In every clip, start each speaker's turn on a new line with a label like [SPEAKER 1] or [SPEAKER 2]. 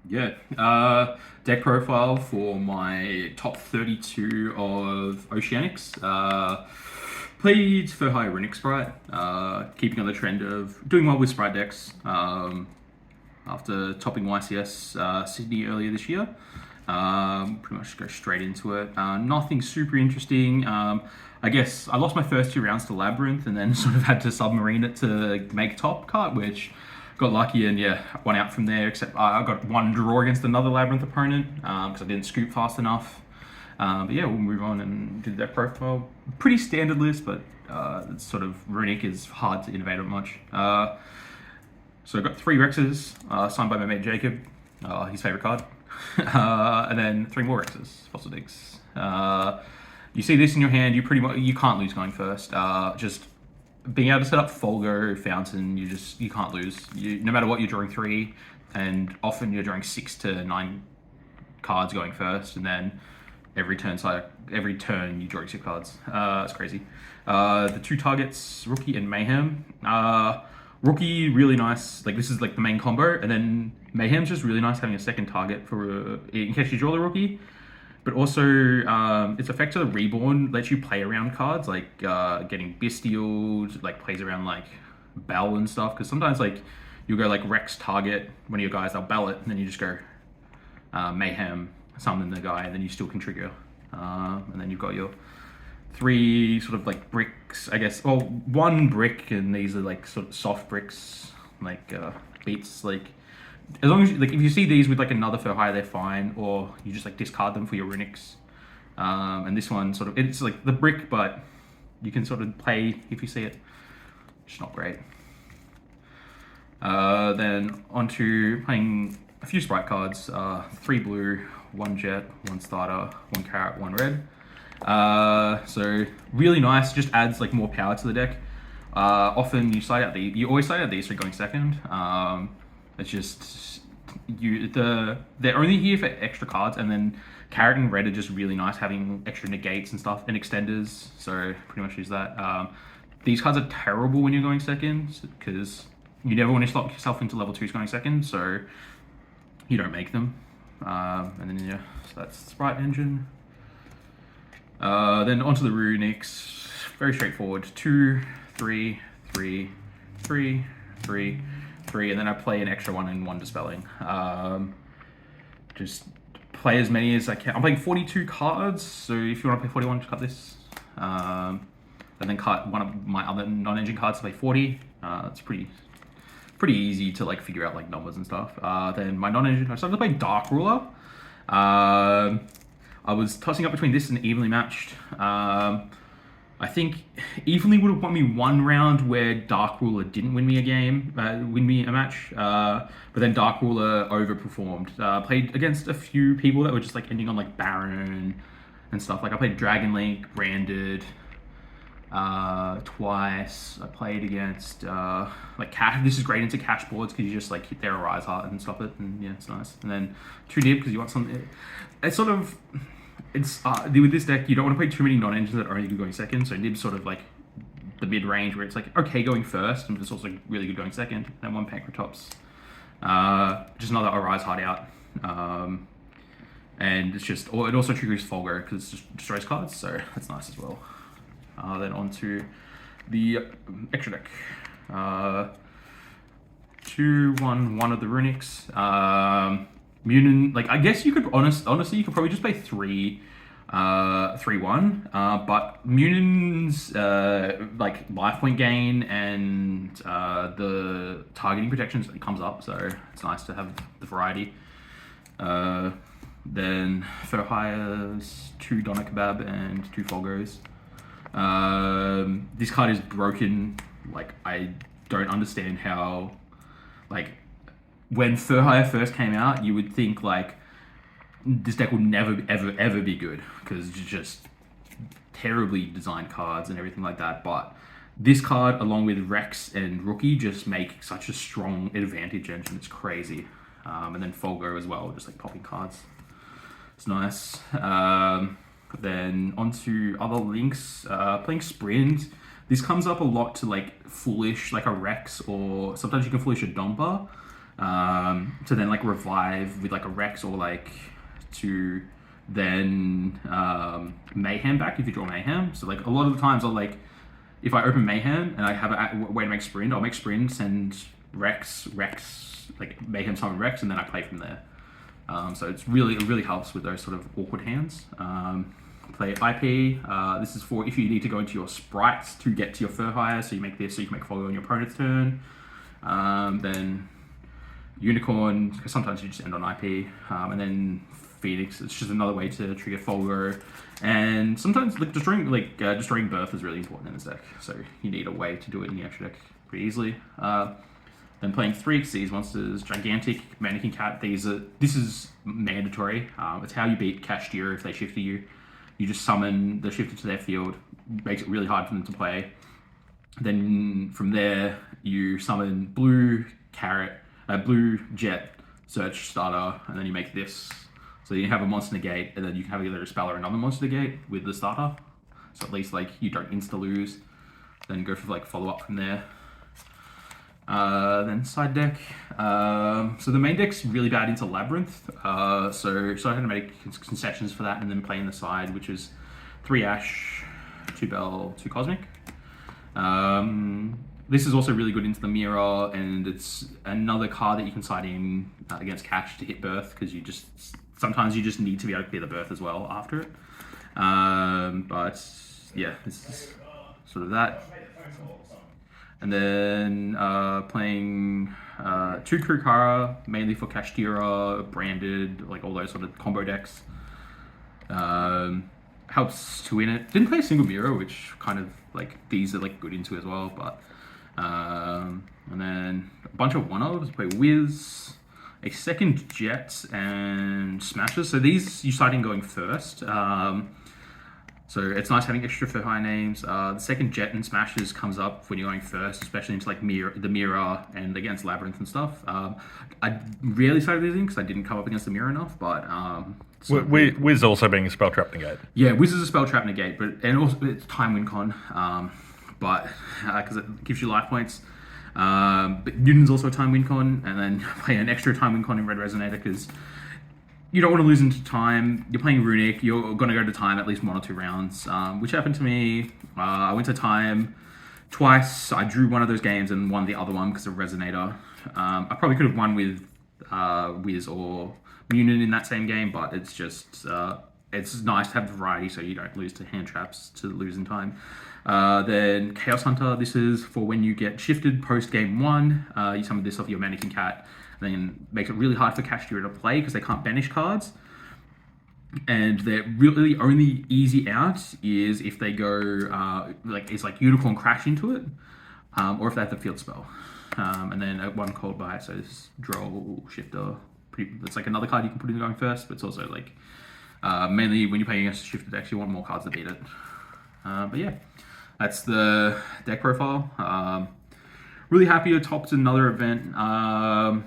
[SPEAKER 1] Yeah. Deck profile for my top 32 of Oceanics. Played for high Runick Spright, keeping on the trend of doing well with Spright decks after topping YCS Sydney earlier this year. Pretty much go straight into it. Nothing super interesting. I guess I lost my first two rounds to Labyrinth and then sort of had to submarine it to make top cut, which got lucky and yeah, won out from there. Except I got one draw against another Labyrinth opponent because I didn't scoop fast enough. But yeah, we'll move on and do that profile. Pretty standard list, but it's sort of Runick is hard to innovate on much. So I've got three Rexes signed by my mate Jacob, his favorite card, and then three more Rexes, Fossil Digs. You see this in your hand, you can't lose going first. Just being able to set up Folgo, Fountain, you can't lose. No matter what, you're drawing three, and often you're drawing 6 to 9 cards going first, and then every turn you draw 6 cards. It's crazy. The two targets, Rookie and Mayhem. Rookie, really nice. Like, this is like the main combo, and then Mayhem's just really nice having a second target for in case you draw the Rookie. But also, its effect to the Reborn lets you play around cards, like getting Bestialed, like plays around like Bell and stuff. Because sometimes like you'll go like Rex target one of your guys, they'll Bell it, and then you just go Mayhem, summon the guy, and then you still can trigger. And then you've got your three sort of like bricks, I guess. Well, one brick, and these are like sort of soft bricks, like beats. Like as long as like if you see these with like another for hire, they're fine, or you just like discard them for your Runicks. And this one sort of it's like the brick, but you can sort of play if you see it. It's not great. Then onto playing a few Spright cards. 3 blue, 1 jet, 1 starter, 1 carrot, 1 red. So really nice. Just adds like more power to the deck. Often you always slide out these three going second. It's just they're only here for extra cards, and then carrot and red are just really nice, having extra negates and stuff and extenders. So pretty much use that. These cards are terrible when you're going second because you never want to lock yourself into level 2s going second, so you don't make them. And then yeah, so that's Sprite engine. Then onto the Runicks. Very straightforward. 2, 3, 3, 3, 3, 3, and then I play an extra one and one dispelling. Just play as many as I can. I'm playing 42 cards, so if you want to play 41, just cut this. And then cut one of my other non-engine cards to play 40. It's pretty easy to like figure out like numbers and stuff. Then my non-engine, I started to play Dark Ruler. I was tossing up between this and Evenly Matched. I think Evenly would have won me one round where Dark Ruler didn't win me a match. But then Dark Ruler overperformed. Played against a few people that were just like ending on like Baron and stuff. Like I played Dragon Link, Branded, twice. I played against like cash. This is great into cash boards because you just like hit their Arise Heart and stop it, and yeah, it's nice. And then 2 Dib because you want something. It's sort of with this deck you don't want to play too many non-engines that are only good going second. So Nib's sort of like the mid range where it's like okay going first, and it's also really good going second. And then 1 Pancratops, just another Arise Heart out. And it's just, it also triggers Folgo because it just destroys cards, so that's nice as well. Then onto the extra deck. 2, 1, 1 of the Runicks. Munin, like I guess you could honestly you could probably just play 3, 3, 1. But Munin's like life point gain and the targeting protections comes up, so it's nice to have the variety. Then for hires, 2 Doner Kebab and 2 Folgos. This card is broken. Like I don't understand how, like when Furhire first came out, you would think like this deck would never ever be good because it's just terribly designed cards and everything like that. But this card, along with Rex and Rookie, just make such a strong advantage engine. It's crazy. And then Folgo as well, just like popping cards. It's nice. Then onto other links, playing Sprint. This comes up a lot to like Foolish, like a Rex, or sometimes you can Foolish a Domper. To then like revive with like a Rex, or like to then Mayhem back if you draw Mayhem. So like a lot of the times I'll like, if I open Mayhem and I have a way to make Sprint, I'll make Sprint, send Rex, like Mayhem summon Rex, and then I play from there. So it really helps with those sort of awkward hands. Play IP. This is for if you need to go into your sprites to get to your Fur Hire, so you make this so you can make follow on your opponent's turn. Then Unicorn, because sometimes you just end on IP, and then Phoenix. It's just another way to trigger Folgo, and sometimes like destroying Birth is really important in this deck. So you need a way to do it in the extra deck pretty easily. Then playing 3 Xyz monsters, Gigantic, Mannequin Cat. This is mandatory. It's how you beat Cashier if they shifter you. You just summon the shifter to their field, makes it really hard for them to play. Then from there, you summon Blue Jet, Search Starter, and then you make this. So you have a monster negate, and then you can have either a spell or another monster negate with the starter. So at least like you don't insta lose. Then go for like follow up from there. Then side deck. So the main deck's really bad into Labyrinth. So I had to make concessions for that, and then play in the side, which is 3 Ash, 2 Bell, 2 Cosmic. This is also really good into the Mirror, and it's another card that you can side in against Catch to hit Birth, because sometimes you just need to be able to clear the Birth as well after it. But yeah, this is sort of that. And then playing 2 Kurukara, mainly for Kashtira, Branded, like all those sort of combo decks. Helps to win it. Didn't play a single Mirror, which kind of like these are like good into as well. But and then a bunch of 1-ofs. Play Wiz, a second Jet, and Smashes. So these you side in going first. So it's nice having extra for high names. The second Jet and Smashes comes up when you're going first, especially into like the Mirror and against Labyrinth and stuff. I rarely started using because I didn't come up against the Mirror enough, but
[SPEAKER 2] Wiz also being a spell trap negate.
[SPEAKER 1] Yeah, Wiz is a spell trap negate, and also it's time win con, but because it gives you life points. But Newton's also a time win con, and then play an extra time win con in Red Resonator because you don't want to lose into time. You're playing Runick. You're going to go to time at least 1 or 2 rounds, which happened to me. I went to time twice. I drew one of those games and won the other one because of Resonator. I probably could have won with Wiz or Munin in that same game, but it's just it's nice to have variety so you don't lose to hand traps to lose in time. Then Chaos Hunter. This is for when you get shifted post game 1. You summon this off your Mannequin Cat. Then makes it really hard for Kashtira to play because they can't banish cards. And their really only easy out is if they go it's like Unicorn Crash into it, or if they have the field spell. And then at 1 Cold Bite, so this Droll Shifter. It's like another card you can put in going first, but it's also like mainly when you're playing against Shifter decks, you want more cards to beat it. But yeah, that's the deck profile. Really happy I topped another event. My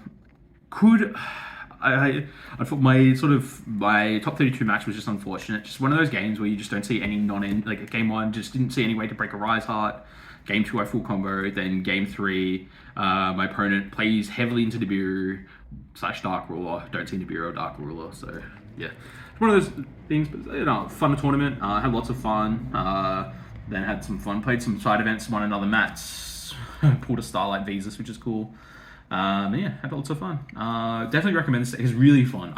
[SPEAKER 1] top 32 match was just unfortunate. Just one of those games where you just don't see any non-end. Like game 1, just didn't see any way to break a Rise Heart. Game 2, I full combo. Then game 3, my opponent plays heavily into Nibiru / Dark Ruler. Don't see Nibiru or Dark Ruler. So yeah, it's one of those things. But fun tournament. Had lots of fun. Then had some fun. Played some side events. Won another match. Pulled a Starlight Visas, which is cool. Yeah, had lots of fun. Definitely recommend this. It's really fun.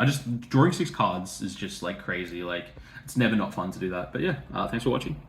[SPEAKER 1] Drawing 6 cards is just like crazy. Like it's never not fun to do that. But yeah, thanks for watching.